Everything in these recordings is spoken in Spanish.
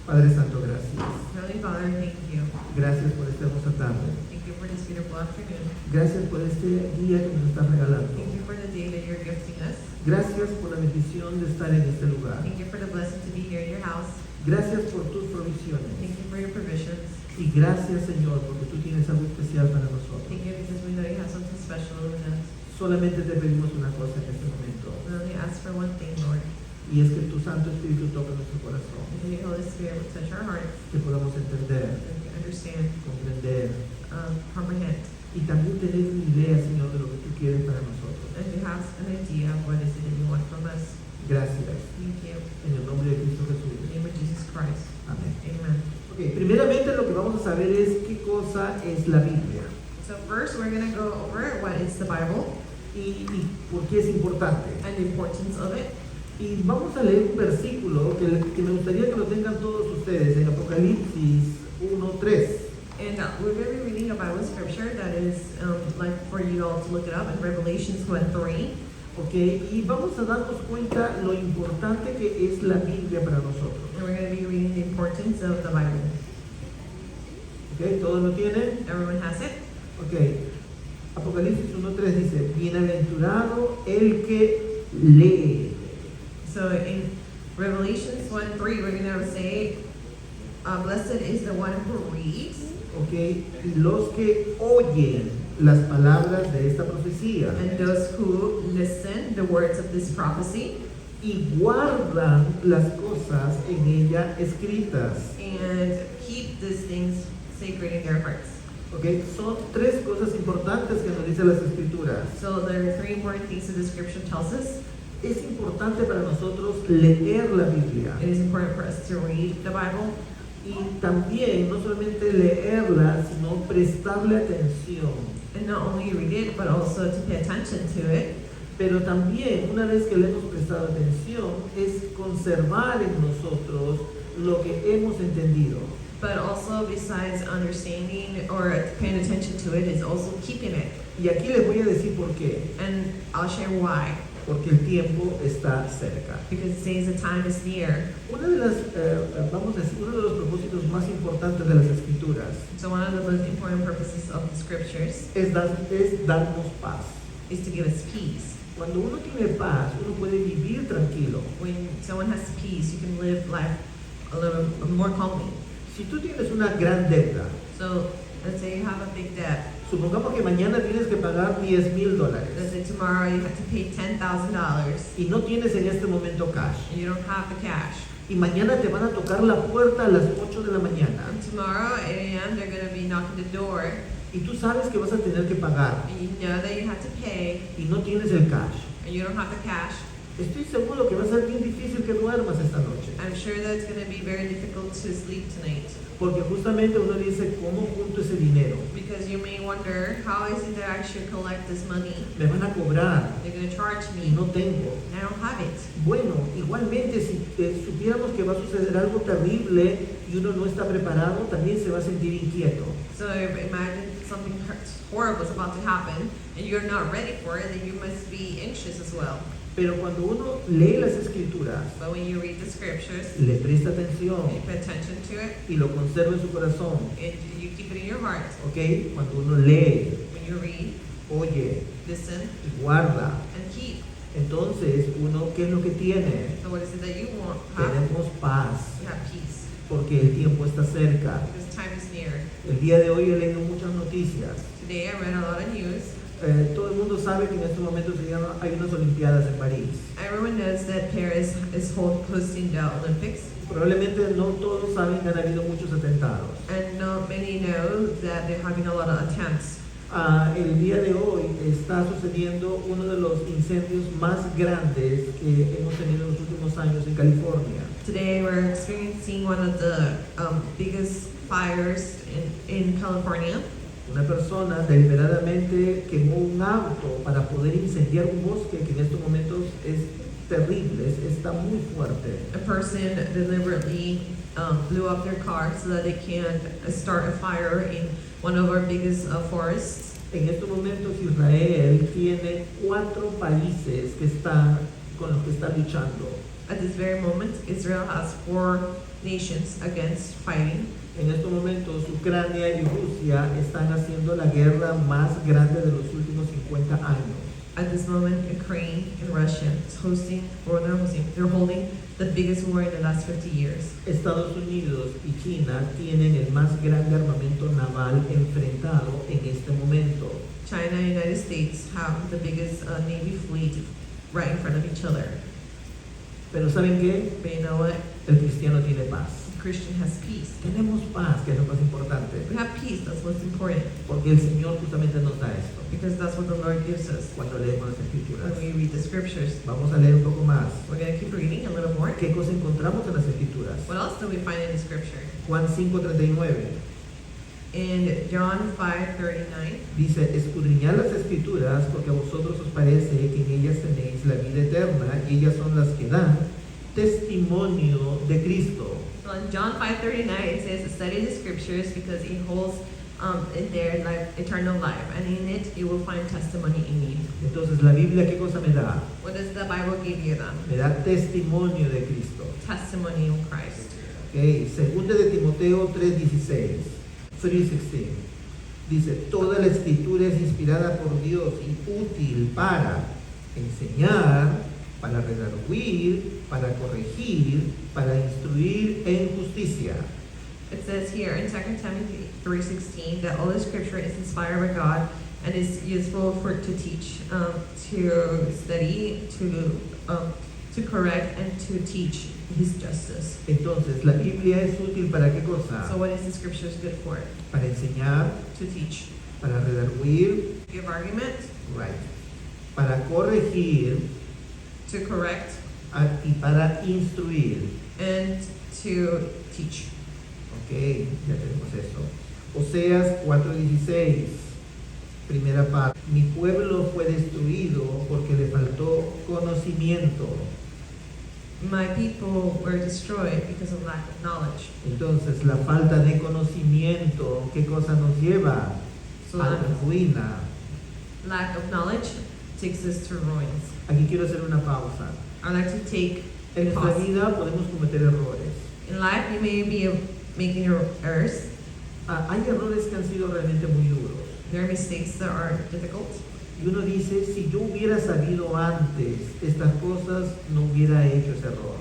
Padre Santo, gracias. Heavenly Father, thank you. Gracias por esta hermosa tarde. Thank you for this beautiful afternoon. Gracias por este día que nos estás regalando. Thank you for the day that you're gifting us. Gracias por la bendición de estar en este lugar. Thank you for the blessing to be here in your house. Gracias por tus provisiones. Thank you for your provisions. Y gracias, Señor, porque tú tienes algo especial para nosotros. Thank you because we know you have something special in us. Solamente te pedimos una cosa en este momento. We only ask for one thing, Lord. Y es que tu Santo Espíritu toque nuestro corazón. That your Holy Spirit would touch our hearts Que podamos entender, and we understand, comprender. comprehend, Y también tener una idea, Señor, de lo que tú quieres para nosotros. and to have an idea of what is it that you want from us. Gracias. Thank you. En el nombre de Cristo In Jesús. the name of Jesus Christ. Amén. Amen. Ok, primeramente lo que vamos a saber es qué cosa es la Biblia So first, we're going to go over what is the Bible y por qué es importante. and the importance of it. Y vamos a leer un versículo que me gustaría que lo tengan todos ustedes en Apocalipsis 1:3. And we're going to be reading a Bible scripture that is like for you all to look it up in Revelations 1:3. Ok, y vamos a darnos cuenta lo importante que es la Biblia para nosotros. And we're going to be reading the importance of the Bible. Ok, ¿todos lo tienen? Everyone has it? Ok, Apocalipsis 1:3 dice, bienaventurado el que lee. So in Revelations 1:3, we're going to say, blessed is the one who reads Ok, y los que oyen las palabras de esta profecía and those who listen the words of this prophecy y guardan las cosas en ella escritas. and keep these things sacred in their hearts. Ok, son tres cosas importantes que nos dicen las escrituras. So there are three important things that the scripture tells us. Es importante para nosotros leer la Biblia It is important for us to read the Bible y también no solamente leerla, sino prestarle atención. and not only read it, but also to pay attention to it. Pero también, una vez que le hemos prestado atención, es conservar en nosotros lo que hemos entendido. But also, besides understanding or paying attention to it, is also keeping it. Y aquí les voy a decir por qué. And I'll share why. Porque el tiempo está cerca. Because it says the time is near. Una de las, vamos a decir, uno de los propósitos más importantes de las escrituras So one of the most important purposes of the scriptures es darnos paz. is to give us peace. Cuando uno tiene paz, uno puede vivir tranquilo. When someone has peace, you can live life a little more calmly. Si tú tienes una gran deuda, So let's say you have a big debt. supongamos que mañana tienes que pagar $10,000 Let's say tomorrow you have to pay $10,000 y no tienes en este momento cash. and you don't have the cash. Y mañana te van a tocar la puerta a las 8 de la mañana And tomorrow at 8 a.m. they're going to be knocking the door y tú sabes que vas a tener que pagar and you know that you have to pay y no tienes el cash. and you don't have the cash. Estoy seguro que va a ser bien difícil que duermas esta noche. I'm sure that it's going to be very difficult to sleep tonight Porque justamente uno dice, ¿cómo junto ese dinero? because you may wonder, how is it that I should collect this money? Me van a cobrar They're going to charge y me no tengo. and I don't have it. Bueno, igualmente si supiéramos que va a suceder algo terrible y uno no está preparado, también se va a sentir inquieto. So if imagine something horrible is about to happen and you're not ready for it, then you must be anxious as well. Pero cuando uno lee las escrituras, But when you read the scriptures, le presta atención you pay attention to it y lo conserva en su corazón, and you keep it in your heart. ¿ok? Cuando uno lee, When you read, oye listen, y guarda, and keep. entonces uno, ¿qué es lo que tiene? So what is it that you want? Have? Tenemos paz, You have peace porque el tiempo está cerca. because time is near. El día de hoy he leído muchas noticias. Today I read a lot of news. Todo el mundo sabe que en este momento hay unas Olimpiadas en París. Everyone knows that Paris is hosting the Olympics, Probablemente no todos saben que han habido muchos atentados. and not many know that they're having a lot of attempts. El día de hoy está sucediendo uno de los incendios más grandes que hemos tenido en los últimos años en California. Today we're experiencing one of the biggest fires in California. Una persona deliberadamente quemó un auto para poder incendiar un bosque que en estos momentos es terrible, está muy fuerte. A person deliberately blew up their car so that they can start a fire in one of our biggest forests. En estos momentos Israel tiene 4 países que están con los que está luchando. At this very moment, Israel has 4 nations against fighting. En estos momentos, Ucrania y Rusia están haciendo la guerra más grande de los últimos 50 años. At this moment, Ukraine and Russia is they're holding the biggest war in the last 50 years. Estados Unidos y China tienen el más grande armamento naval enfrentado en este momento. China and United States have the biggest Navy fleet right in front of each other. Pero ¿saben qué? But you know what? El cristiano tiene paz. The Christian has peace. Tenemos paz, que es lo más importante, We have peace, that's what's important, porque el Señor justamente nos da esto because that's what the Lord gives us cuando leemos las Escrituras. when we read the scriptures. Vamos a leer un poco más. We're going to keep reading a little more. ¿Qué cosa encontramos en las Escrituras? What else do we find in the scripture? Juan 5:39 In John 5:39, dice: escudriñad las Escrituras porque a vosotros os parece que en ellas tenéis la vida eterna y ellas son las que dan testimonio de Cristo. so in John 5:39 it says, study the scriptures because it holds in their life, eternal life, and in it you will find testimony in me. Entonces, ¿la Biblia qué cosa me da? What does the Bible give you then? Me da testimonio de Cristo. Testimony in Christ. Okay. Segunda de Timoteo 3:16 dice: toda la Escritura es inspirada por Dios y útil para enseñar, para redarguir, para corregir, para instruir en justicia. It says here in 2 Timothy 3:16 that all the scripture is inspired by God and is useful to teach, to study, to correct, and to teach His justice. Entonces, ¿la Biblia es útil para qué cosa? So what is the scriptures good for? Para enseñar, To teach. para redarguir, Give argument, right, para corregir to correct, y para instruir. and to teach. Ok, ya tenemos eso. Oseas 4:16, primera parte. Mi pueblo fue destruido porque le faltó conocimiento. My people were destroyed because of lack of knowledge. Entonces, la falta de conocimiento, ¿qué cosa nos lleva? So A la ruina. lack of knowledge takes us to ruins. Aquí quiero hacer una pausa. I'd like to take En nuestra pause. vida podemos cometer errores. In life, you may be making your errors. Hay errores que han sido realmente muy duros. There are mistakes that are difficult. Y uno dice: si yo hubiera sabido antes estas cosas, no hubiera hecho ese error.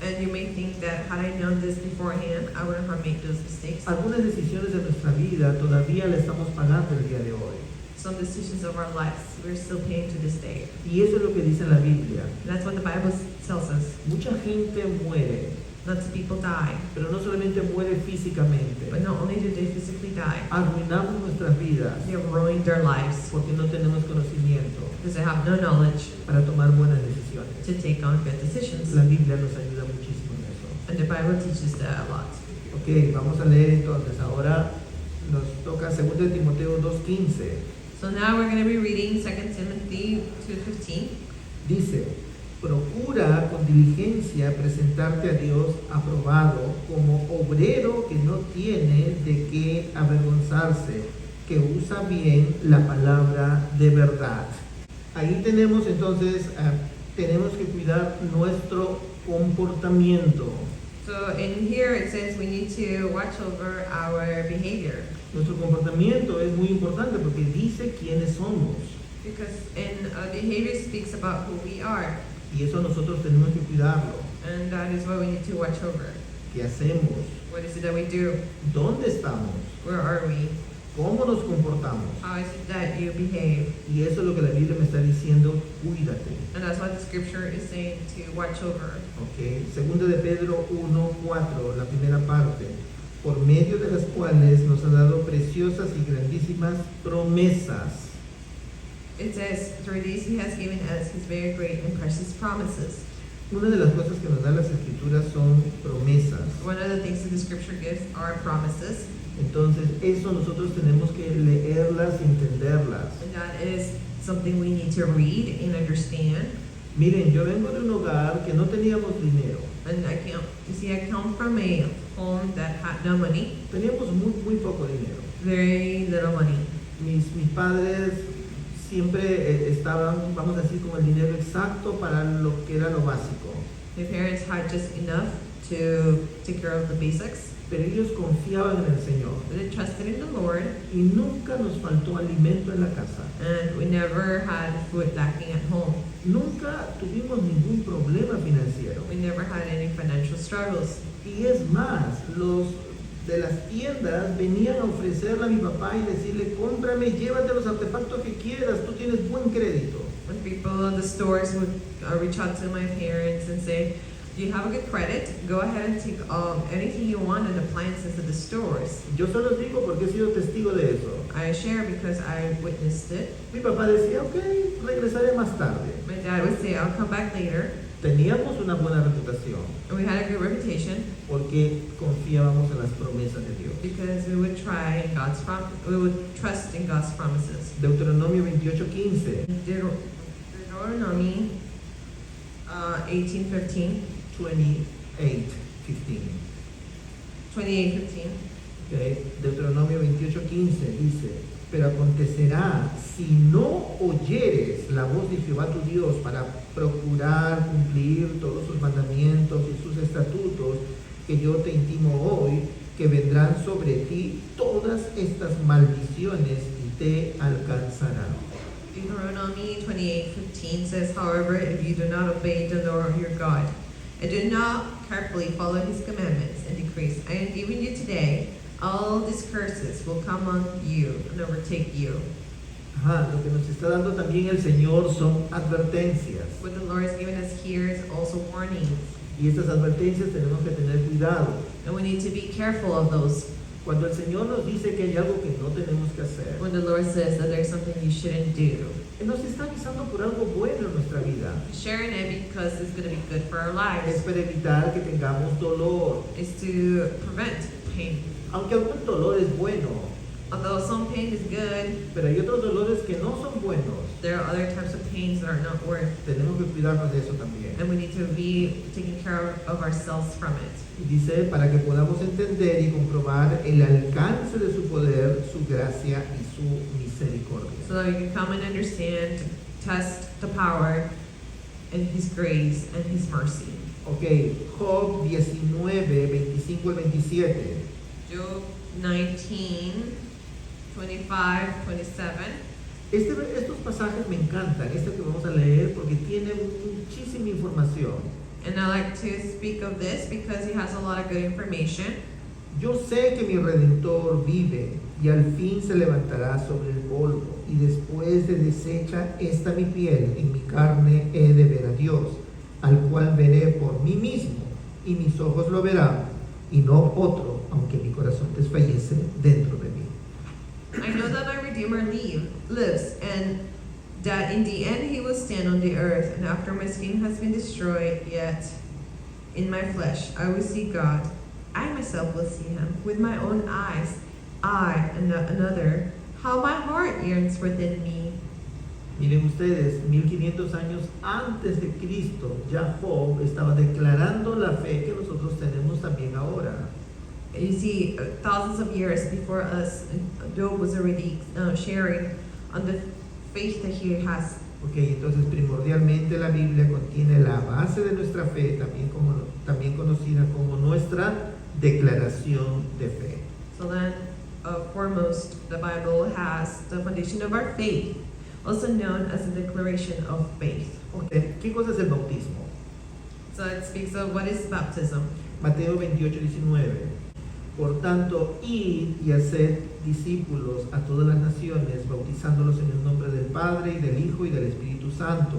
And you may think that had I known this beforehand, I wouldn't have made those mistakes. Algunas decisiones de nuestra vida todavía la estamos pagando el día de hoy. Some decisions of our lives we're still paying to this day. Y eso es lo que dice la Biblia. And that's what the Bible tells us. Mucha gente muere, Lots of people die. pero no solamente muere físicamente. But not only do they physically die, Arruinamos nuestras vidas they have ruined their lives porque no tenemos conocimiento because they have no knowledge para tomar buenas decisiones. to take on good decisions. La Biblia nos ayuda muchísimo en eso. And the Bible teaches that a lot. Ok, vamos a leer entonces. Ahora nos toca 2 de Timoteo 2:15. So now we're going to be reading 2 Timothy 2:15. Dice: procura con diligencia presentarte a Dios aprobado como obrero que no tiene de qué avergonzarse, que usa bien la palabra de verdad. Ahí tenemos entonces, tenemos que cuidar nuestro comportamiento. So in here it says we need to watch over our behavior. Nuestro comportamiento es muy importante porque dice quiénes somos. Because in behavior speaks about who we are. Y eso nosotros tenemos que cuidarlo. And that is what we need to watch over. ¿Qué hacemos? What is it that we do? ¿Dónde estamos? Where are we? ¿Cómo nos comportamos? How is it that you behave? Y eso es lo que la Biblia me está diciendo: cuídate. And that's what the scripture is saying, to watch over. ¿Ok? Segunda de Pedro 1:4, la primera parte. Por medio de las cuales nos ha dado preciosas y grandísimas promesas. It says, through these he has given us his very great and precious promises. Una de las cosas que nos dan las Escrituras son promesas. One of the things that the scripture gives are promises. Entonces, eso nosotros tenemos que leerlas y entenderlas. And that is something we need to read and understand. Miren, yo vengo de un hogar que no teníamos dinero. And I come from a home that had no money, Teníamos muy poco dinero. very little money. Mis padres siempre estaban, vamos a decir, con el dinero exacto para lo que era lo básico. My parents had just enough to take care of the basics. pero ellos confiaban en el Señor But they trusted in the Lord, y nunca nos faltó alimento en la casa. and we never had food lacking at home. Nunca tuvimos ningún problema financiero. We never had any financial struggles. Y es más, los de las tiendas venían a ofrecerle a mi papá y decirle, cómprame, llévate los artefactos que quieras, tú tienes buen crédito. When people in the stores would reach out to my parents and say, "Do you have a good credit? Go ahead and take anything you want and appliances at the stores." Yo se los digo porque he sido testigo de eso. I share because I witnessed it. Mi papá decía, ok, regresaré más tarde. My dad would say, "I'll come back later." Teníamos una buena reputación And we had a good reputation porque confiábamos en las promesas de Dios. because we would we would trust in God's promises. Deuteronomio 28:15, Deuteronomy 18:15, 28:15. 28:15. Okay. Deuteronomio 28:15 dice, pero acontecerá si no oyeres la voz de Jehová tu Dios para procurar cumplir todos sus mandamientos y sus estatutos que yo te intimo hoy, que vendrán sobre ti todas estas maldiciones y te alcanzarán. Deuteronomy 28:15 says, "However, if you do not obey the Lord your God, and do not carefully follow his commandments and decrees I am giving you today, all these curses will come on you and overtake you." Ajá, lo que nos está dando también el Señor son advertencias. What the Lord is giving us here is also warnings, Y estas advertencias tenemos que tener cuidado. and we need to be careful of those. Cuando el Señor nos dice que hay algo que no tenemos que hacer, When the Lord says that there's something you shouldn't do, Él nos está avisando por algo bueno en nuestra vida. sharing it because it's going to be good for our Es lives, para evitar que tengamos dolor. is to prevent pain. Aunque algún dolor es bueno, Although some pain is good, pero hay otros dolores que no son buenos. there are other types of pains that are not worth, Tenemos que cuidarnos de eso también. and we need to be taking care of ourselves from it. Y dice, para que podamos entender y comprobar el alcance de su poder, su gracia y su misericordia. So that we can come and understand, test the power and His grace and His mercy. Ok, Job 19, 25 al 27. Job 19, 25, 27. Estos pasajes me encantan, este que vamos a leer, porque tiene muchísima información. And I like to speak of this because he has a lot of good information. Yo sé que mi Redentor vive y al fin se levantará sobre el polvo, y después de deshecha esta mi piel, en mi carne he de ver a Dios, al cual veré por mí mismo, y mis ojos lo verán, y no otro, aunque mi corazón desfallece dentro de mí. I know that my Redeemer lives, and that in the end he will stand on the earth, and after my skin has been destroyed, yet in my flesh I will see God. I myself will see him with my own eyes. I and not another. How my heart yearns within me. Miren ustedes, 1500 años antes de Cristo, ya Job estaba declarando la fe que nosotros tenemos también ahora. You see, thousands of years before us, Job was already sharing on the faith that he has. Ok, entonces primordialmente la Biblia contiene la base de nuestra fe, también conocida como nuestra declaración de fe. So then, foremost, the Bible has the foundation of our faith, also known as the declaration of faith. Okay. ¿Qué cosa es el bautismo? So it speaks of what is baptism. Mateo 28:19. Por tanto, id y haced discípulos a todas las naciones, bautizándolos en el nombre del Padre y del Hijo y del Espíritu Santo.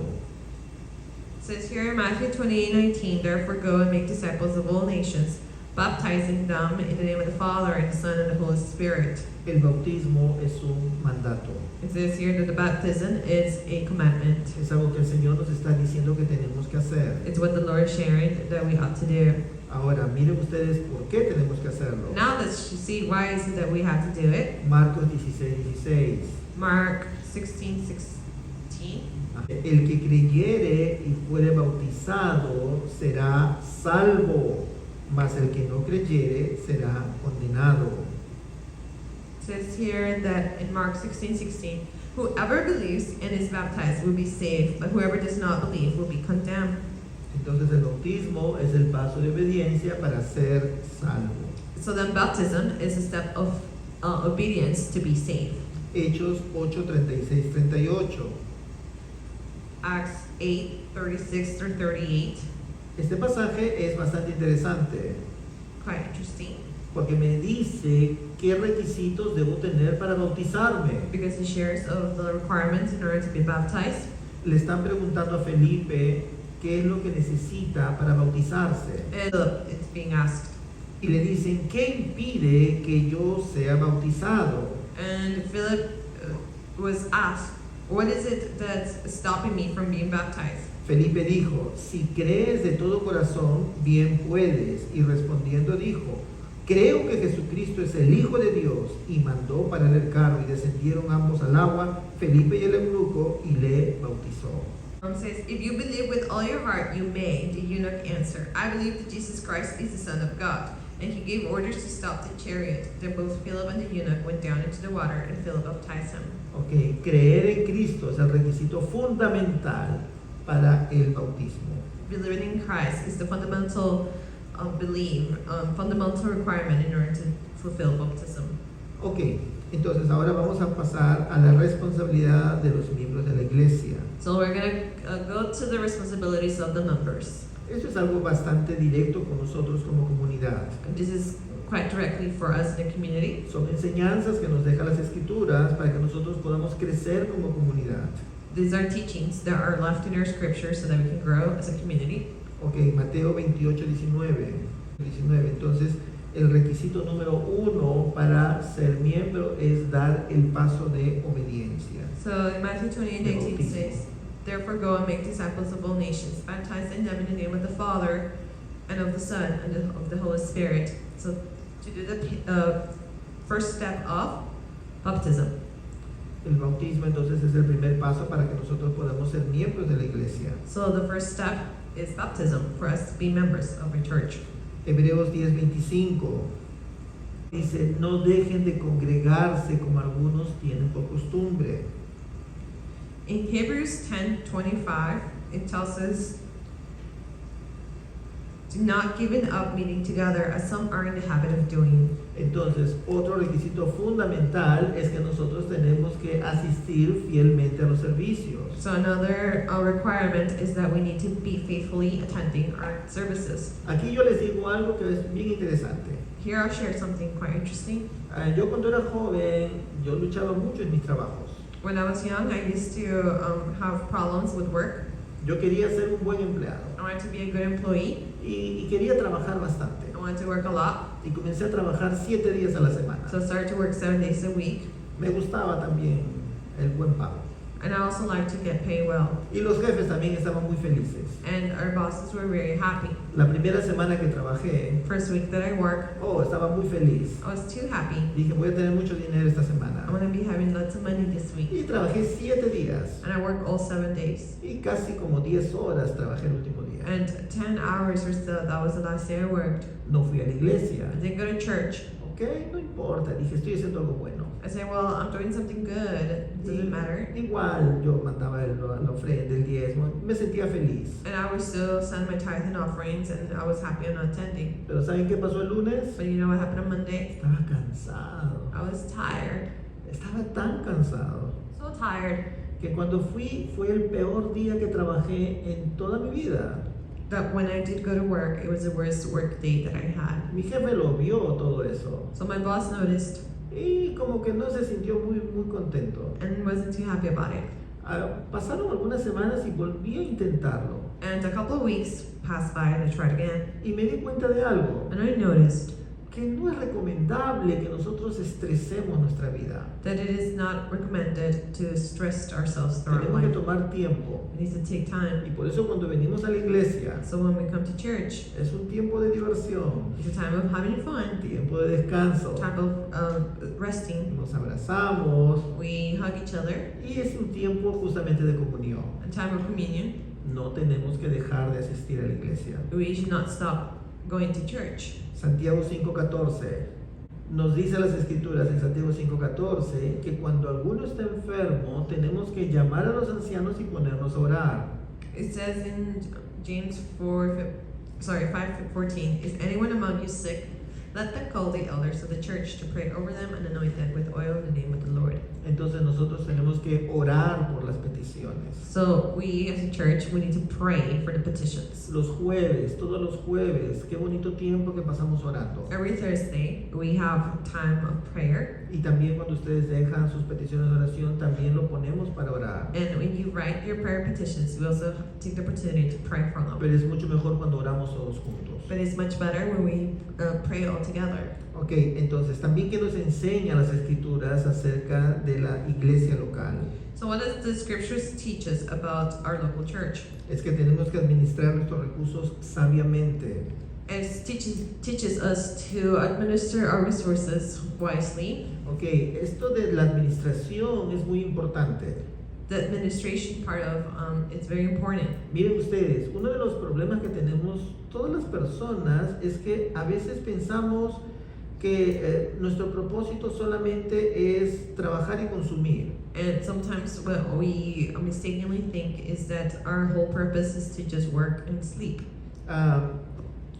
It says here in Matthew 28:19, therefore go and make disciples of all nations, baptizing them in the name of the Father and the Son and the Holy Spirit. El bautismo es un mandato. It says here that the baptism is a commandment. Es algo que el Señor nos está diciendo que tenemos que hacer. It's what the Lord is sharing that we ought to do. Ahora, miren ustedes por qué tenemos que hacerlo. Now let's see why is it that we have to do it. Marcos 16:16. Mark 16:16. El que creyere y fuere bautizado será salvo, mas el que no creyere será condenado. It says here that in Mark 16:16, whoever believes and is baptized will be saved, but whoever does not believe will be condemned. Entonces el bautismo es el paso de obediencia para ser salvo. So then baptism is a step of obedience to be saved. Hechos 8, 36, 38. Acts 8, 36 through 38. Este pasaje es bastante interesante Quite interesting. porque me dice qué requisitos debo tener para bautizarme. Because he shares of the requirements in order to be baptized. Le están preguntando a Felipe qué es lo que necesita para bautizarse. And it's being asked. Y le dicen, ¿qué impide que yo sea bautizado? And Philip was asked, what is it that's stopping me from being baptized? Felipe dijo, si crees de todo corazón, bien puedes. Y respondiendo dijo, creo que Jesucristo es el Hijo de Dios. Y mandó parar el carro y descendieron ambos al agua, Felipe y el eunuco, y le bautizó. Says, if you believe with all your heart, you may. The eunuch answered, I believe that Jesus Christ is the Son of God. And he gave orders to stop the chariot. Then both Philip and the eunuch went down into the water, and Philip baptized him. Ok, creer en Cristo es el requisito fundamental para el bautismo. Believing in Christ is the fundamental fundamental requirement in order to fulfill baptism. Ok, entonces ahora vamos a pasar a la responsabilidad de los miembros de la iglesia. So we're going to go to the responsibilities of the members. Esto es algo bastante directo con nosotros como comunidad. This is quite directly for us in the community. Son enseñanzas que nos dejan las escrituras para que nosotros podamos crecer como comunidad. These are teachings that are left in our scripture so that we can grow as a community. Ok, Mateo 28, 19. Entonces, el requisito número 1 para ser miembro es dar el paso de obediencia. So in Matthew 28:18 says, therefore go and make disciples of all nations, baptizing them in the name of the Father and of the Son and of the Holy Spirit. So to do the first step of baptism. El bautismo entonces es el primer paso para que nosotros podamos ser miembros de la iglesia. So the first step is baptism for us to be members of a church. Hebreos 10:25 dice, no dejen de congregarse como algunos tienen por costumbre. In Hebrews 10:25, it tells us, do not give up meeting together as some are in the habit of doing. Entonces, otro requisito fundamental es que nosotros tenemos que asistir fielmente a los servicios. So another requirement is that we need to be faithfully attending our services. Aquí yo les digo algo que es bien interesante. Here I'll share something quite interesting. Yo cuando era joven, yo luchaba mucho en mis trabajos. When I was young, I used to have problems with work. Yo quería ser un buen empleado I wanted to be a good employee. y quería trabajar bastante. I wanted to work a lot. Y comencé a trabajar 7 días a la semana. So I started to work 7 days a week. Me gustaba también el buen pago. And I also like to get paid well. Y los jefes también estaban muy felices. And our bosses were very happy. La primera semana que trabajé, First week that I worked, estaba muy feliz. I was too happy. Dije, voy a tener mucho dinero esta I'm semana. going to be having lots of money this week. Y trabajé 7 días. And I worked all 7 days. Y casi como 10 horas trabajé el último día. And 10 hours or so, that was the last day I worked. No fui a la iglesia. I didn't go to church. Ok, no importa. Dije, estoy haciendo algo bueno. I said, well, I'm doing something good. It doesn't matter. Igual yo mandaba la ofrenda, el diezmo. Me sentía feliz. And I would still send my tithe and offerings, and I was happy on attending. Pero ¿saben qué pasó el lunes? But you know what happened on Monday? Estaba cansado. I was tired. Estaba tan cansado So tired que cuando fui fue el peor día que trabajé en toda mi vida. that when I did go to work, it was the worst work day that I had. Mi jefe lo vio todo eso So my boss noticed y como que no se sintió muy contento. and wasn't too happy about it. Pasaron algunas semanas y volví a intentarlo And a couple of weeks passed by and I tried again. y me di cuenta de algo, And I noticed que no es recomendable que nosotros estresemos nuestra vida. that it is not recommended to stress ourselves throughout Tenemos que life. tomar tiempo It needs to take time. y por eso cuando venimos a la iglesia So when we come to church, es un tiempo de diversión, it's a time of having fun, tiempo de descanso. time of resting. Nos abrazamos We hug each other, y es un tiempo justamente de comunión. a time of communion. No tenemos que dejar de asistir a la iglesia. We should not stop going to church. Santiago 5:14 nos dice las escrituras en Santiago 5:14 que cuando alguno está enfermo tenemos que llamar a los ancianos y ponernos a orar. It says in James 5:14. Is anyone among you sick? Let them call the elders of the church to pray over them and anoint them with oil in the name of the Lord. Entonces nosotros tenemos que orar por las peticiones. So we as a church, we need to pray for the petitions. Los jueves, todos los jueves, qué bonito tiempo que pasamos orando. Every Thursday, we have time of prayer. Y también cuando ustedes dejan sus peticiones de oración, también lo ponemos para orar. And when you write your prayer petitions, we also take the opportunity to pray for them. Pero es mucho mejor cuando oramos todos juntos. But it's much better when we pray all together. Ok, entonces también que nos enseña las escrituras acerca de la iglesia local. So what does the scriptures teach us about our local church? Es que tenemos que administrar nuestros recursos sabiamente. It teaches us to administer our resources wisely. Ok, esto de la administración es muy importante. The administration part of it's very important. Miren ustedes, uno de los problemas que tenemos todas las personas es que a veces pensamos que nuestro propósito solamente es trabajar y consumir. And sometimes what we mistakenly think is that our whole purpose is to just work and sleep.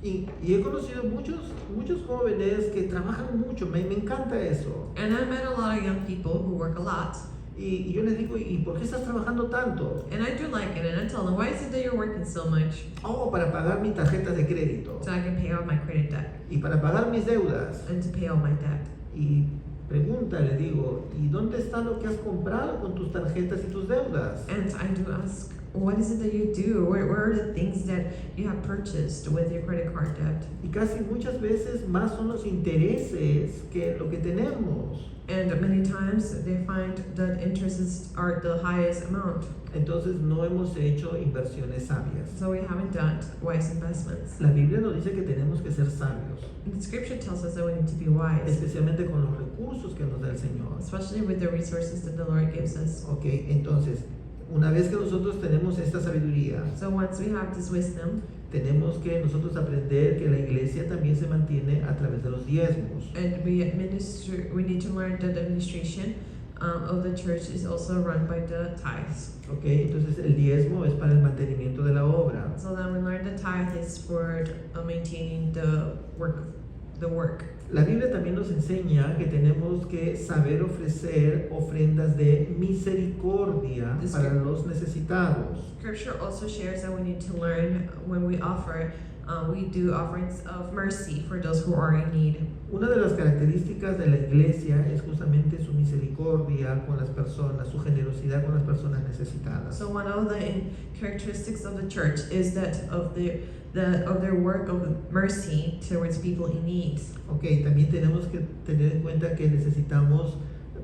Y he conocido muchos jóvenes que trabajan mucho, me encanta eso. And I met a lot of young people who work a lot. Y yo les digo, ¿y por qué estás trabajando tanto? And I do like it, and I tell them, why is it that you're working so much? Oh, para pagar mis tarjetas de crédito So I can pay off my credit debt y para pagar mis deudas. and to pay all my debt. Y pregunta, le digo, ¿y dónde está lo que has comprado con tus tarjetas y tus deudas? And I do ask, what is it that you do? Where are the things that you have purchased with your credit card debt? Y casi muchas veces más son los intereses que lo que tenemos. And many times they find that interests are the highest amount. Entonces no hemos hecho inversiones sabias. So we haven't done wise investments. La Biblia nos dice que tenemos que ser sabios, And the scripture tells us that we need to be wise, especialmente con los recursos que nos da el Señor. especially with the resources that the Lord gives us. Ok, entonces, una vez que nosotros tenemos esta sabiduría, So once we have this wisdom, tenemos que nosotros aprender que la iglesia también se mantiene a través de los diezmos. and we need to learn that the administration of the church is also run by the tithes. Ok, entonces el diezmo es para el mantenimiento de la obra. So then we learn the tithe is for maintaining the work. La Biblia también nos enseña que tenemos que saber ofrecer ofrendas de misericordia para los necesitados. Scripture also shares that we need to learn when we offer, we do offerings of mercy for those who are in need. Una de las características de la iglesia es justamente su misericordia con las personas, su generosidad con las personas necesitadas. So one of the characteristics of the church is that of their work of mercy towards people in need. Ok, también tenemos que tener en cuenta que necesitamos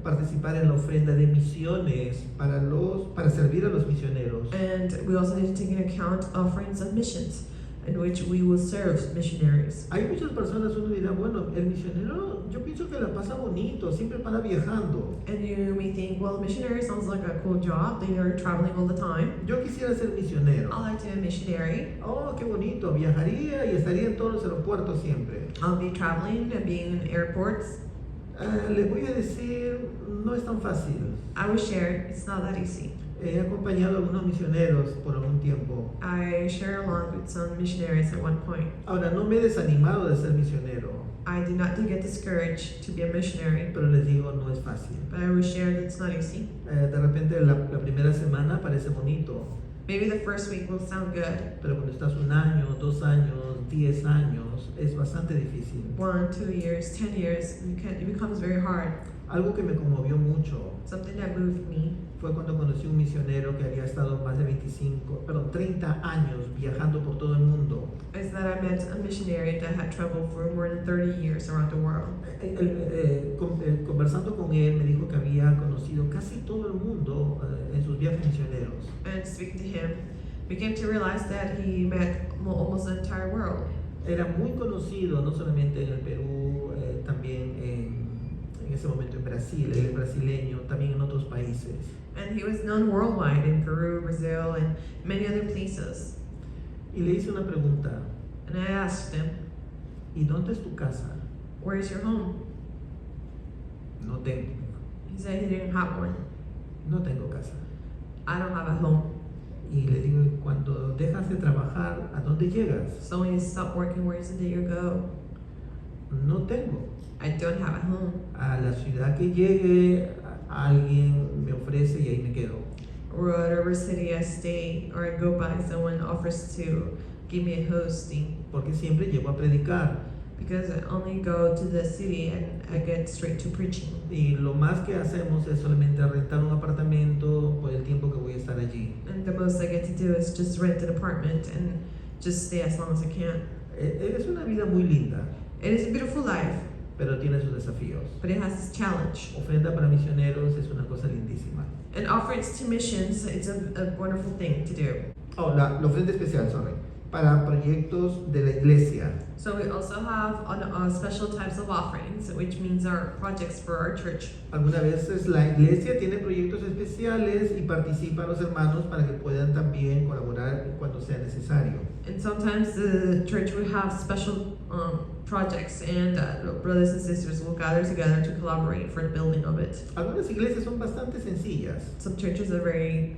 participar en la ofrenda de misiones para servir a los misioneros. And we also need to take into account offerings of missions, in which we will serve missionaries. Hay muchas personas, uno dirá, bueno, el misionero, yo pienso que la pasa bonito, siempre para viajando. And you may think, well, missionary sounds like a cool job. They are traveling all the time. Yo quisiera ser misionero. I like to be a missionary. Oh, qué bonito, viajaría y estaría en todos los aeropuertos siempre. I'll be traveling and being in airports. Les voy a decir, no es tan fácil. I will share, it's not that easy. He acompañado a algunos misioneros por algún tiempo. I share along with some missionaries at one point. Ahora, no me he desanimado de ser misionero, I did not get discouraged to be a missionary, pero les digo, no es fácil. but I will share that it's not easy. De repente la primera semana parece bonito, Maybe the first week will sound good. pero cuando estás 1 año, 2 años, 10 años, es bastante difícil. 1, 2 years, 10 years, it becomes very hard. Algo que me conmovió mucho Something that moved me fue cuando conocí un misionero que había estado más de 30 años viajando por todo el mundo. is that I met a missionary that had traveled for more than 30 years around the world. Conversando con él me dijo que había conocido casi todo el mundo en sus viajes misioneros. And speaking to him, we came to realize that he met almost the entire world. Era muy conocido no solamente en el Perú, también en ese momento en Brasil, él es brasileño, también en otros países. And he was known worldwide in Peru, Brazil, and many other places. Y le hice una pregunta, And I asked him, ¿y dónde es tu casa? where is your home? No tengo, He said he didn't have one. no tengo casa. I don't have a home. Y le digo, cuando cuando dejas de trabajar, ¿a dónde llegas? So when you stop working, where is it that you go? No tengo. I don't have a home. A la ciudad que llegue, alguien me ofrece y ahí me quedo. Whatever city I stay or I go by, someone offers to give me a hosting. Porque siempre llego a predicar. Because I only go to the city and I get straight to preaching. Y lo más que hacemos es solamente rentar un apartamento por el tiempo que voy a estar allí. And the most I get to do is just rent an apartment and just stay as long as I can. Es una vida muy linda, It is a beautiful life, pero tiene sus desafíos. but it has its challenge. Ofrenda para misioneros es una cosa lindísima. And offerings to missions, it's a wonderful thing to do. Oh, la ofrenda especial, sorry, para proyectos de la iglesia. So we also have special types of offerings, which means our projects for our church. Algunas veces la iglesia tiene proyectos especiales y participan los hermanos para que puedan también colaborar cuando sea necesario. And sometimes the church will have special projects, and brothers and sisters will gather together to collaborate for the building of it. Algunas iglesias son bastante sencillas. Some churches are very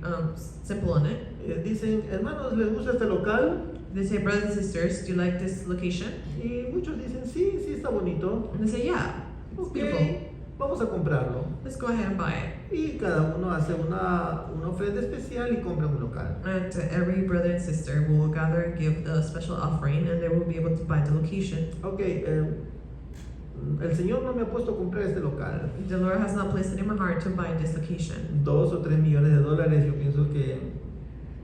simple in it. Dicen, hermanos, ¿les gusta este local? They say, brothers and sisters, do you like this location? Y muchos dicen, sí, sí está bonito. And they say, yeah, it's Ok, beautiful. vamos a comprarlo. Let's go ahead and buy it. Y cada uno hace una ofrenda especial y compra un local. And every brother and sister will gather and give the special offering, and they will be able to buy the location. Ok, el Señor no me ha puesto a comprar este local. The Lord has not placed it in my heart to buy this location. 2 o 3 millones de dólares, yo pienso que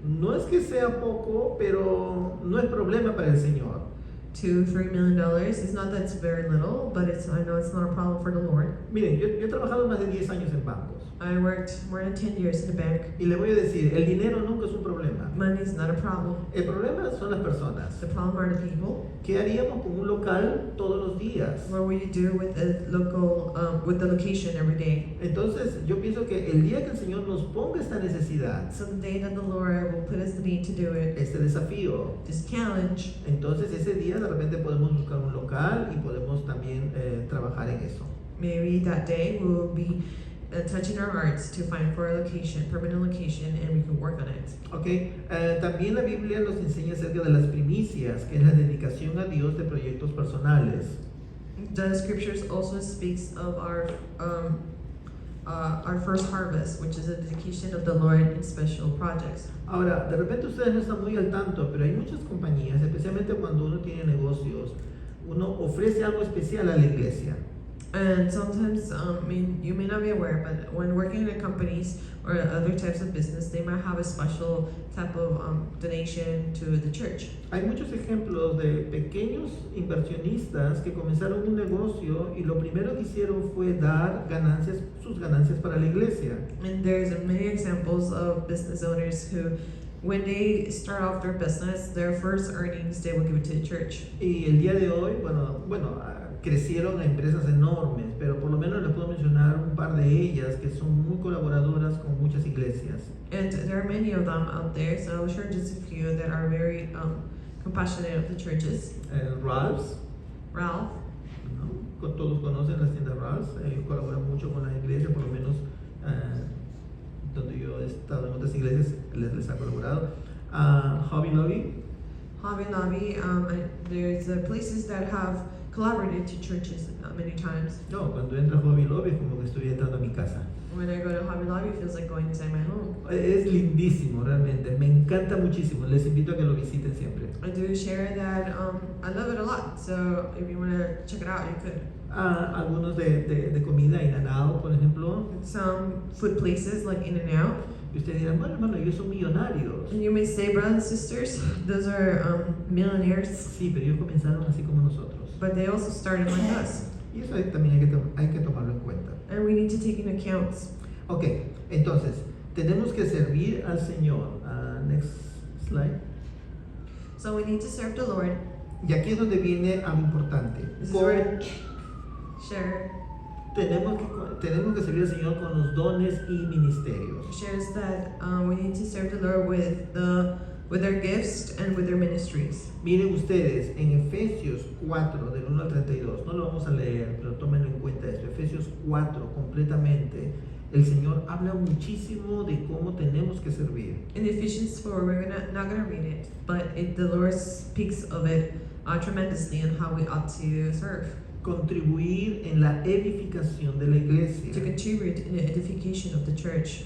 no es que sea poco, pero no es problema para el Señor. $2-3 million. It's not that it's very little, but I know it's not a problem for the Lord. Miren, yo he trabajado más de 10 años en bancos. I worked more than 10 years in the bank. Y le voy a decir, el dinero nunca es un problema. Money is not a problem. El problema son las personas. The problem are the people. ¿Qué haríamos con un local todos los días? What will you do with the location every day? Entonces, yo pienso que el día que el Señor nos ponga esta necesidad, So the day that the Lord will put us the need to do it, este desafío, this challenge, entonces ese día de repente podemos buscar un local y podemos también trabajar en eso. maybe that day we will be touching our hearts to find for a location, permanent location, and we can work on it. Okay. También la Biblia nos enseña acerca de las primicias, que es la dedicación a Dios de proyectos personales. The scriptures also speaks of our first harvest, which is a dedication of the Lord in special projects. Ahora, de repente ustedes no están muy al tanto, pero hay muchas compañías, especialmente cuando uno tiene negocios, uno ofrece algo especial a la iglesia. And sometimes, you may not be aware, but when working in companies or other types of business, they might have a special type of donation to the church. Hay muchos ejemplos de pequeños inversionistas que comenzaron un negocio y lo primero que hicieron fue dar sus ganancias para la iglesia. And there's many examples of business owners who, when they start off their business, their first earnings, they will give it to the church. Y el día de hoy, crecieron a empresas enormes, pero por lo menos les puedo mencionar un par de ellas que son muy colaboradoras con muchas iglesias. And there are many of them out there, so I'll share just a few that are very compassionate of the churches. Ralph's, Ralph, ¿no? Todos conocen las tiendas Ralph's, colaboran mucho con la iglesia, por lo menos donde yo he estado en otras iglesias les ha colaborado. Hobby Lobby, Hobby Lobby, there's places that have collaborated to churches many times. no, cuando entro a Hobby Lobby es como que estoy entrando a mi casa. When I go to Hobby Lobby, it feels like going inside my home. Es lindísimo, realmente, me encanta muchísimo, les invito a que lo visiten siempre. I do share that I love it a lot, so if you want to check it out, you could. Algunos de comida, In-N-Out, por ejemplo. Some food places like In-N-Out. Y ustedes dirán, bueno, hermano, ellos son millonarios. And you may say, brothers and sisters, those are millionaires, Sí, pero ellos comenzaron así como nosotros. but they also started like us. Y eso también hay que tomarlo en cuenta. And we need to take into account. Ok, entonces, tenemos que servir al Señor. Next slide. So we need to serve the Lord. Y aquí es donde viene algo importante. This is where share Tenemos que servir al Señor con los dones y ministerios. shares that we need to serve the Lord with their gifts and with their ministries. Miren ustedes, en Efesios 4, del 1 al 32, no lo vamos a leer, pero tómenlo en cuenta esto. Efesios 4, completamente, el Señor habla muchísimo de cómo tenemos que servir. In Ephesians 4, we're not gonna read it, but the Lord speaks of it tremendously on how we ought to serve, Contribuir en la edificación de la iglesia. to contribute in the edification of the church.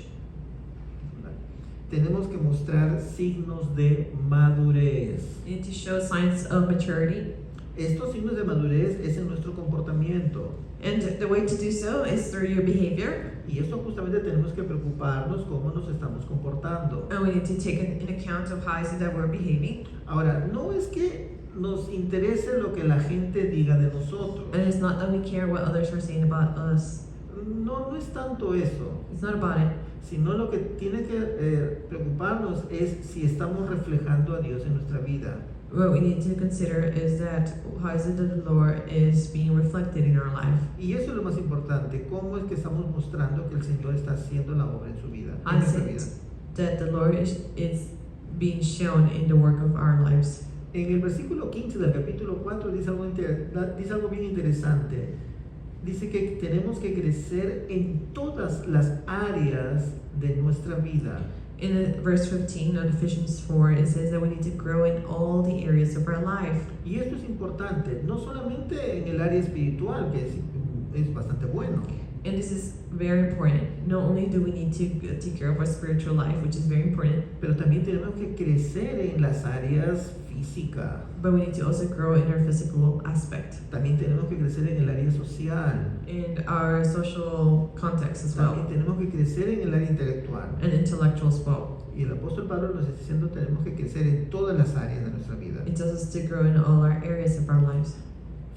Tenemos que mostrar signos de madurez. We need to show signs of maturity, Estos signos de madurez es en nuestro comportamiento. and the way to do so is through your behavior, Y esto justamente tenemos que preocuparnos cómo nos estamos comportando. and we need to take in account of how is it that we're behaving. Ahora, no es que nos interese lo que la gente diga de nosotros. And it's not that we care what others are saying about us. No, no es tanto eso, It's not about it. sino lo que tiene que preocuparnos es si estamos reflejando a Dios en nuestra vida. What we need to consider is that how is it that the Lord is being reflected in our life? Y eso es lo más importante, cómo es que estamos mostrando que el Señor está haciendo la obra en su vida, en How nuestra is vida. it that the Lord is being shown in the work of our lives? En el versículo 15 del capítulo 4 dice algo bien interesante. Dice que tenemos que crecer en todas las áreas de nuestra vida. In verse 15 of Ephesians 4, it says that we need to grow in all the areas of our life. Y esto es importante, no solamente en el área espiritual, que es bastante bueno, And this is very important. Not only do we need to take care of our spiritual life, which is very important, pero también tenemos que crecer en las áreas físicas. but we need to also grow in our physical aspect, También tenemos que crecer en el área social. in our social context as well, También tenemos que crecer en el área intelectual. and intellectual as well. Y el apóstol Pablo nos está diciendo que tenemos que crecer en todas las áreas de nuestra vida. It tells us to grow in all our areas of our lives.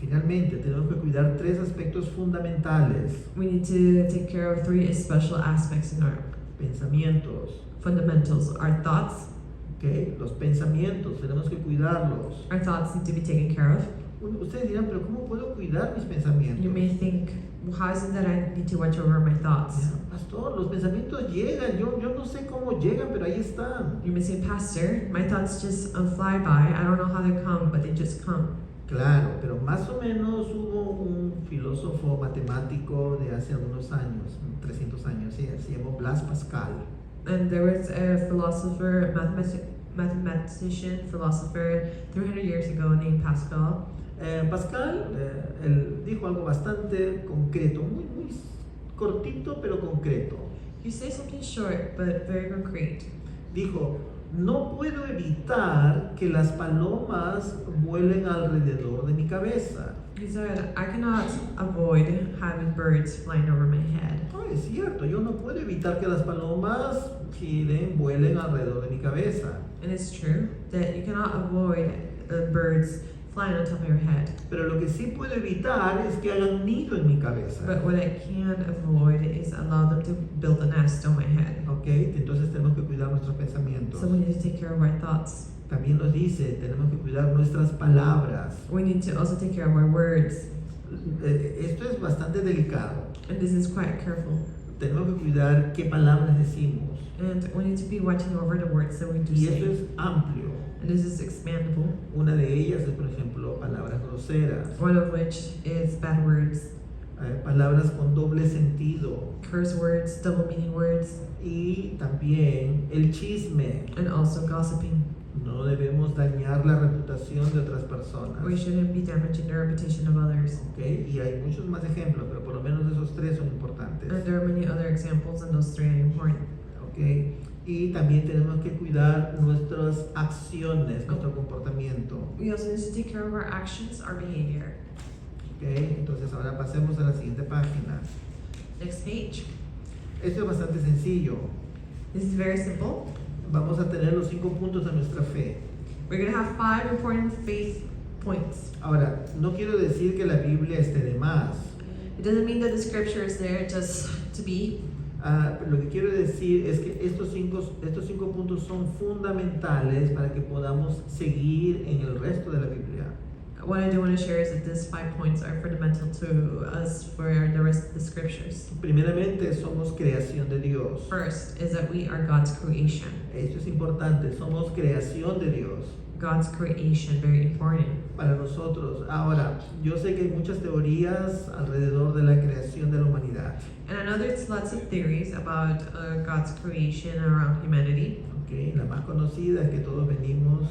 Finalmente, tenemos que cuidar tres aspectos fundamentales: We need to take care of three special aspects in our pensamientos. fundamentals. Our thoughts. ¿Ok? Los pensamientos, tenemos que cuidarlos. Our thoughts need to be taken care of. Ustedes dirán, pero ¿cómo puedo cuidar mis You pensamientos? may think, well, how is it that I need to watch over my thoughts? Ya, pastor, los pensamientos llegan, yo no sé cómo llegan, pero ahí están. You may say, Pastor, my thoughts just fly by. I don't know how they come, but they just come. Claro, pero más o menos hubo un filósofo matemático de hace algunos años, 300 años, se llamó Blaise Pascal. And there was a philosopher, mathematician, philosopher 300 years ago named Pascal. Pascal, él dijo algo bastante concreto, muy cortito pero concreto. You say something short, but very concrete. Dijo, no puedo evitar que las palomas vuelen alrededor de mi cabeza. He said, I cannot avoid having birds flying over my head. No, es cierto, yo no puedo evitar que las palomas vuelen alrededor de mi cabeza. And it's true that you cannot avoid birds flying on top of your head. Pero lo que sí puedo evitar es que hagan nido en mi cabeza. But what I can avoid is allow them to build a nest on my head. Ok, entonces tenemos que cuidar nuestros pensamientos. So we need to take care of our thoughts. También nos dice, tenemos que cuidar nuestras palabras. We need to also take care of our words. Esto es bastante delicado. And this is quite careful. Tenemos que cuidar qué palabras decimos. And we need to be watching over the words that we do Y esto say. es amplio. And this is expandable. Una de ellas es, por ejemplo, palabras groseras, One of which is bad words, palabras con doble sentido curse words, double meaning words, y también el chisme. and also gossiping. No debemos dañar la reputación de otras personas. We shouldn't be damaging the reputation of others. ¿Ok? Y hay muchos más ejemplos, pero por lo menos esos tres son importantes. And there are many other examples, and those three are important. ¿Ok? Y también tenemos que cuidar nuestras acciones, nuestro comportamiento. We also need to take care of our actions, our behavior. ¿Ok? Entonces ahora pasemos a la siguiente página. Next page. Esto es bastante sencillo. This is very simple. Vamos a tener los 5 puntos de nuestra fe. We're going to have 5 important faith points. Ahora, no quiero decir que la Biblia esté de más. It doesn't mean that the scripture is there just to be. Lo que quiero decir es que estos cinco puntos son fundamentales para que podamos seguir en el resto de la Biblia. what I do want to share is that these 5 points are fundamental to us for the rest of the scriptures. Primeramente, somos creación de Dios. First is that we are God's creation. Esto es importante, somos creación de Dios God's creation, very important. para nosotros. Ahora, yo sé que hay muchas teorías alrededor de la creación de la humanidad. And I know there's lots of theories about God's creation around humanity. ¿Ok? La más conocida es que todos venimos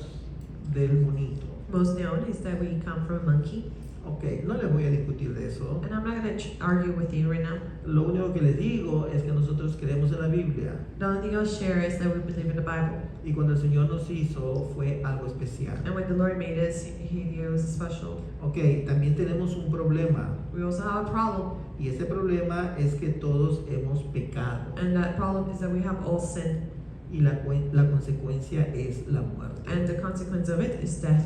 del monito. Most known is that we come from a monkey. Ok, no les voy a discutir de eso. And I'm not going to argue with you right now. Lo único que les digo es que nosotros creemos en la Biblia. The only thing I'll share is that we believe in the Bible. Y cuando el Señor nos hizo fue algo especial. And when the Lord made us, He knew it was special. Ok, también tenemos un problema. We also have a problem. Y ese problema es que todos hemos pecado. And that problem is that we have all sinned. Y la consecuencia es la muerte. And the consequence of it is death.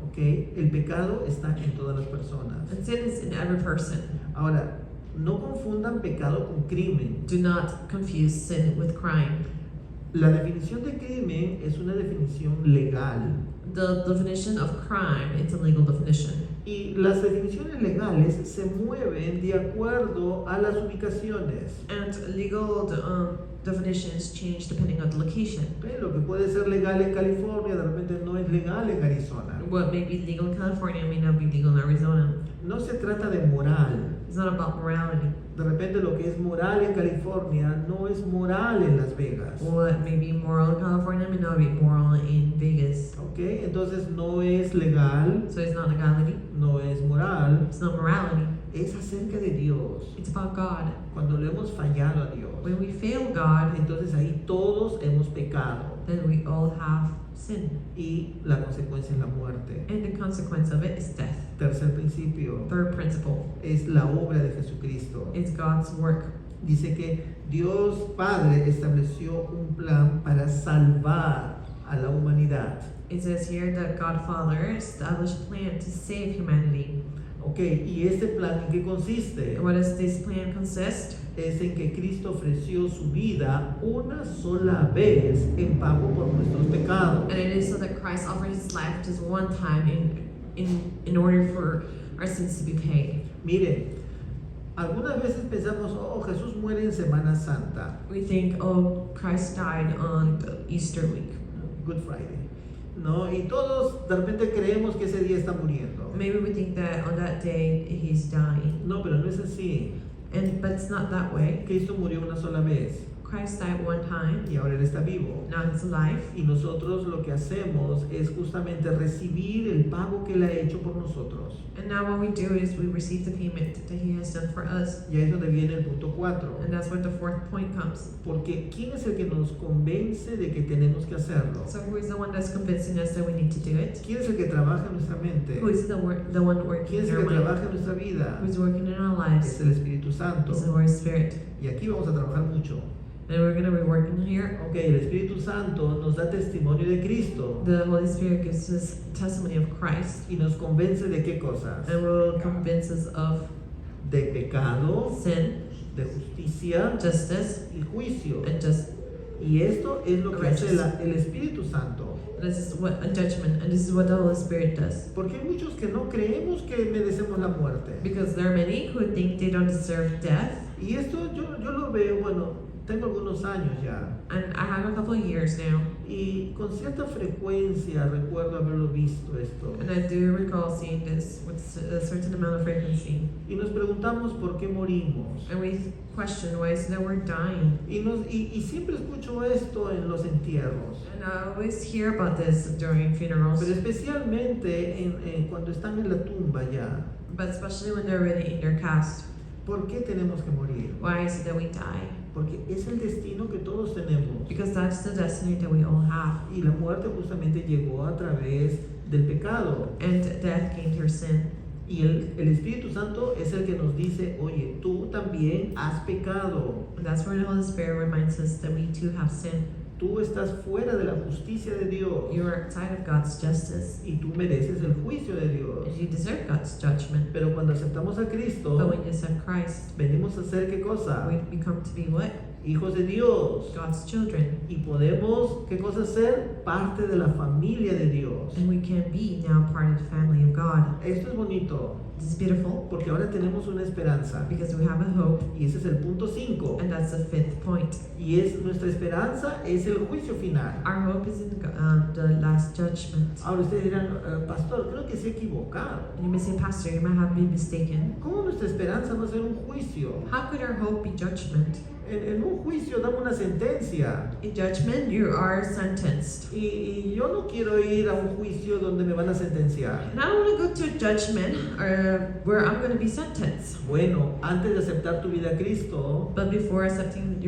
Ok, el pecado está en todas las personas. And sin is in every person. Ahora, no confundan pecado con crimen. Do not confuse sin with crime. La definición de crimen es una definición legal. The definition of crime, it's a legal definition. Y las definiciones legales se mueven de acuerdo a las ubicaciones. And legal definitions change depending on the location. Ok, lo que puede ser legal en California de repente no es legal en Arizona. What may be legal in California may not be legal in Arizona. No se trata de moral. It's not about morality. De repente lo que es moral en California no es moral en Las Vegas. What may be moral in California may not be moral in Vegas. Ok, entonces no es legal, So it's not legality. no es moral, It's not morality. es acerca de Dios. It's about God. Cuando le hemos fallado a Dios, When we fail God, entonces ahí todos hemos pecado then we all have sin. y la consecuencia es la muerte. And the consequence of it is death. Tercer principio Third principle es la obra de Jesucristo. is God's work. Dice que Dios Padre estableció un plan para salvar a la humanidad. It says here that God Father established a plan to save humanity. Ok, ¿y este plan en qué consiste? And what does this plan consist? Es en que Cristo ofreció su vida una sola vez en pago por nuestros pecados. And it is so that Christ offered his life just one time in order for our sins to be paid. Miren, algunas veces pensamos, oh, Jesús muere en Semana Santa, We think, oh, Christ died on the Easter week. Good Friday, ¿no? Y todos de repente creemos que ese día está muriendo. Maybe we think that on that day he's dying. No, pero no es así. But it's not that way. Cristo murió una sola vez Christ died one time, y ahora Él está vivo. now he's alive. Y nosotros lo que hacemos es justamente recibir el pago que Él ha hecho por nosotros. And now what we do is we receive the payment that he has done for us. Y ahí es donde viene el punto 4. And that's where the fourth point comes. Porque ¿quién es el que nos convence de que tenemos que hacerlo? So who is the one that's convincing us that we need to do it? ¿Quién es el que trabaja en nuestra mente? Who is the one working ¿Quién es in el our que mind? trabaja en nuestra vida? Who's working in our Es lives? el Espíritu Santo. It's the Holy Spirit. Y aquí vamos a trabajar mucho. And we're going to be working here. Ok, el Espíritu Santo nos da testimonio de Cristo The Holy Spirit gives us testimony of Christ y nos convence de qué cosas? and will convince us of De pecado, sin, de justicia justice, y juicio. and just Y esto es lo que hace el Espíritu Santo. this is what a judgment, and this is what the Holy Spirit does. Porque hay muchos que no creemos que merecemos la muerte. Because there are many who think they don't deserve death, Y esto yo lo veo, bueno, tengo algunos años ya. and I have a couple of years now, Y con cierta frecuencia recuerdo haberlo visto esto. and I do recall seeing this with a certain amount of frequency. Y nos preguntamos por qué morimos. And we question why is it that we're dying. Y siempre escucho esto en los entierros. And I always hear about this during funerals, Pero especialmente cuando están en la tumba ya. but especially when they're already in their cast. ¿Por qué tenemos que morir? Why is it that we die? Porque es el destino que todos tenemos. Because that's the destiny that we all have. Y la muerte justamente llegó a través del pecado. And death came through sin. Y el Espíritu Santo es el que nos dice, oye, tú también has pecado. And that's where the Holy Spirit reminds us that we too have sin. Tú estás fuera de la justicia de Dios. You are outside of God's justice. Y tú mereces el juicio de Dios. And you deserve God's judgment. Pero cuando aceptamos a But Cristo, when you accept Christ, venimos a hacer qué cosa? we become to be what? hijos de Dios. God's children. Y podemos, ¿qué cosa ser? Parte de la familia de Dios. And we can be now part of the family of God. Esto es bonito, This is beautiful porque ahora tenemos una esperanza. because we have a hope, Y ese es el punto 5. and that's the fifth point. Y es nuestra esperanza es el juicio final. Our hope is in the last judgment. Ahora ustedes dirán, pastor, creo que se ha equivocado. And you may say, Pastor, you might have been mistaken. ¿Cómo nuestra esperanza va a ser un juicio? How could our hope be judgment? En un juicio damos una sentencia. In judgment, you are sentenced. Y yo no quiero ir a un juicio donde me van a sentenciar. And I don't want to go to a judgment where I'm going to be sentenced. Bueno, antes de aceptar tu vida a Cristo, But before accepting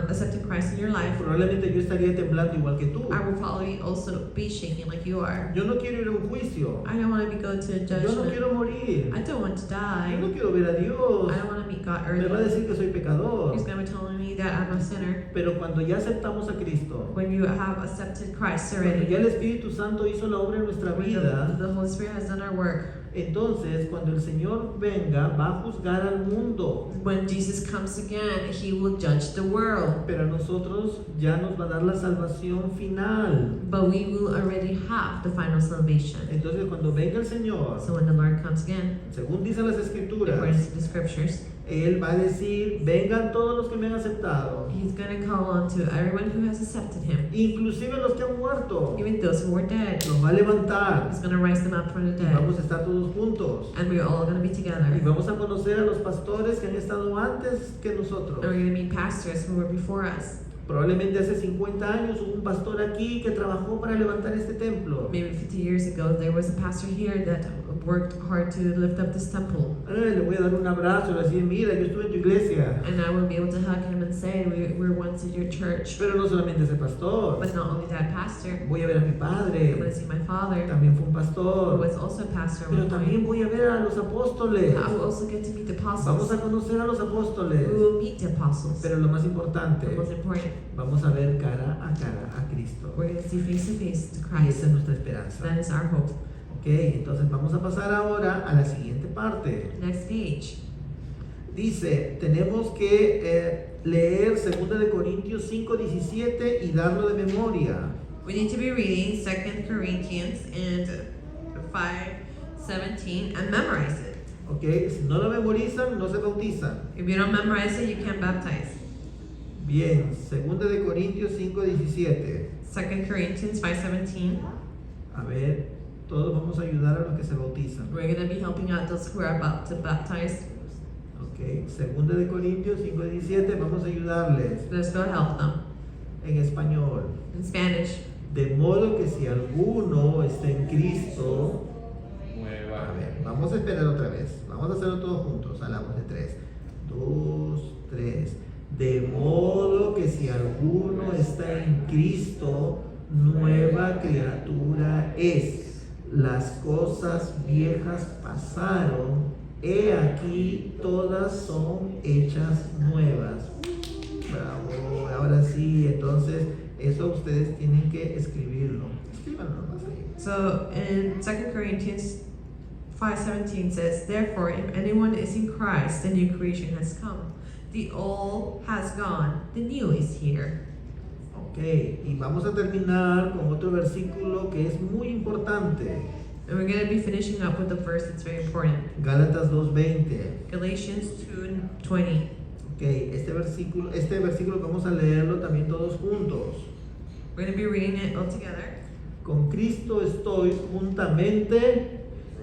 accepting Christ in your life, probablemente yo estaría temblando igual que tú. I will probably also be shaking like you are. Yo no quiero ir a un juicio. I don't want to go to a Yo no judgment. quiero morir. I don't want to die. Yo no quiero ver a Dios. I don't want to meet God Me va a early. decir que soy pecador. He's going to be telling me that I'm a sinner. Pero cuando ya aceptamos a Cristo, When you have accepted Christ cuando already, ya el Espíritu Santo hizo la obra en nuestra when vida, the Holy Spirit has done our work, entonces cuando el Señor venga va a juzgar al mundo. when Jesus comes again, He will judge the world. Pero a nosotros ya nos va a dar la salvación final. But we will already have the final salvation. Entonces cuando venga el Señor, So when the Lord comes again, según dicen las Escrituras, according to the scriptures, Él va a decir, vengan todos los que me han aceptado, He's going to call on to everyone who has accepted Him, inclusive los que han muerto. even those who were dead. Los va a levantar He's going to raise them up from the y vamos dead. a estar todos juntos. And we're all going to be Y together. vamos a conocer a los pastores que han estado antes que And nosotros. we're going to meet pastors who were before us. Probablemente hace 50 años hubo un pastor aquí que trabajó para levantar este templo. Maybe 50 years ago, there was a pastor here that worked hard to lift up this temple. Le voy a dar un abrazo y le decir, mira, yo estuve en tu iglesia. And I will be able to hug him and say, we were once in your church. Pero no solamente ese pastor. But not only that pastor, Voy a ver a mi I'm going padre. to see my father, También fue un who pastor. was also a pastor at Pero one también point. voy a ver a los apóstoles. I will also get to meet the Vamos apostles. a conocer a los We apóstoles. will meet the apostles. Pero lo más The importante, most important, vamos a ver cara a Cristo. we're going to see face to face to Y Christ. esa es nuestra esperanza. That is our hope. Ok, entonces vamos a pasar ahora a la siguiente parte. Next page. Dice, tenemos que leer 2 de Corintios 5:17 y darlo de memoria. We need to be reading 2 Corinthians and 5:17 and memorize it. Ok, si no lo memorizan, no se bautizan. If you don't memorize it, you can't baptize. Bien, 2 de Corintios 5:17. 2 Corinthians 5:17. A ver, todos vamos a ayudar a los que se bautizan. We're going to be helping out those who are about to baptize. Ok, 2 de Corintios 5:17, vamos a ayudarles Let's go help them. en español. In Spanish. De modo que si alguno está en Cristo, a ver, vamos a esperar otra vez. Vamos a hacerlo todos juntos. Hablamos de 3, 2, 3. De modo que si alguno está en Cristo, nueva criatura es. Las cosas viejas pasaron, he aquí todas son hechas nuevas. Bravo, ahora sí, entonces eso ustedes tienen que escribirlo. Escríbanlo más ahí. So in 2 Corinthians 5:17 says, therefore, if anyone is in Christ, the new creation has come. The old has gone, the new is here. Ok, y vamos a terminar con otro versículo que es muy importante. And we're going to be finishing up with the verse that's very important. Gálatas 2:20. Galatians 2:20. Ok, este versículo vamos a leerlo también todos juntos. We're going to be reading it all together. Con Cristo estoy juntamente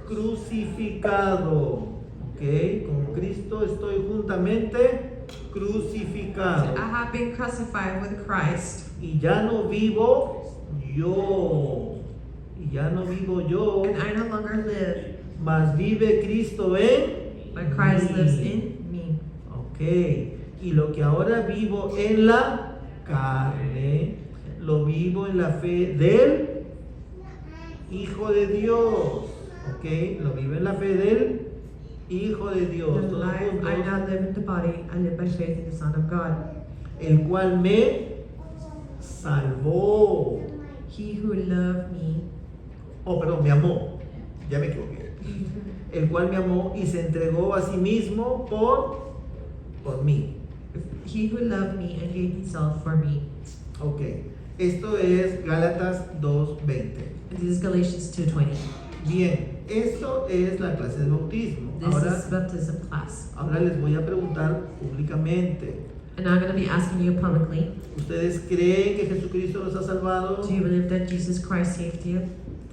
crucificado. Ok, con Cristo estoy juntamente crucificado. I have been crucified with Christ, Y ya no vivo yo. Y ya no vivo yo. and I no longer live, Mas vive Cristo en but Christ mí. lives in me. Ok, y lo que ahora vivo en la carne, lo vivo en la fe del Hijo de Dios. Ok, lo vivo en la fe del Hijo de Dios. The Todos life I juntos. now live in the body, I live by faith in the Son of God. El cual me salvó. He who loved me, Oh, perdón, me amó. Ya me equivoqué. El cual me amó y se entregó a sí mismo por mí. He who loved me and gave himself for me. Ok, esto es Gálatas 2:20. And this is Galatians 2:20. Bien, esto es la clase de bautismo. This Ahora, is baptism class. ahora les voy a preguntar públicamente. And I'm going to be asking you publicly, ¿Ustedes creen que Jesucristo los ha salvado? do you believe that Jesus Christ saved you?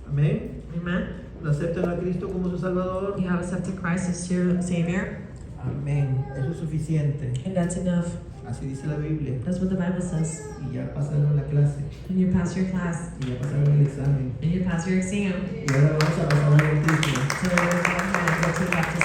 Amén. Amen? ¿Lo aceptan a Cristo como su Salvador? You have accepted Christ as your Savior? Amén. Eso es suficiente. And that's enough. Así dice la Biblia. That's what the Bible says. Y ya pasaron la clase. And you pass your class. Y ya pasaron el examen. And you pass your exam. Y ahora vamos a pasar al bautismo. So we're going to go to baptism.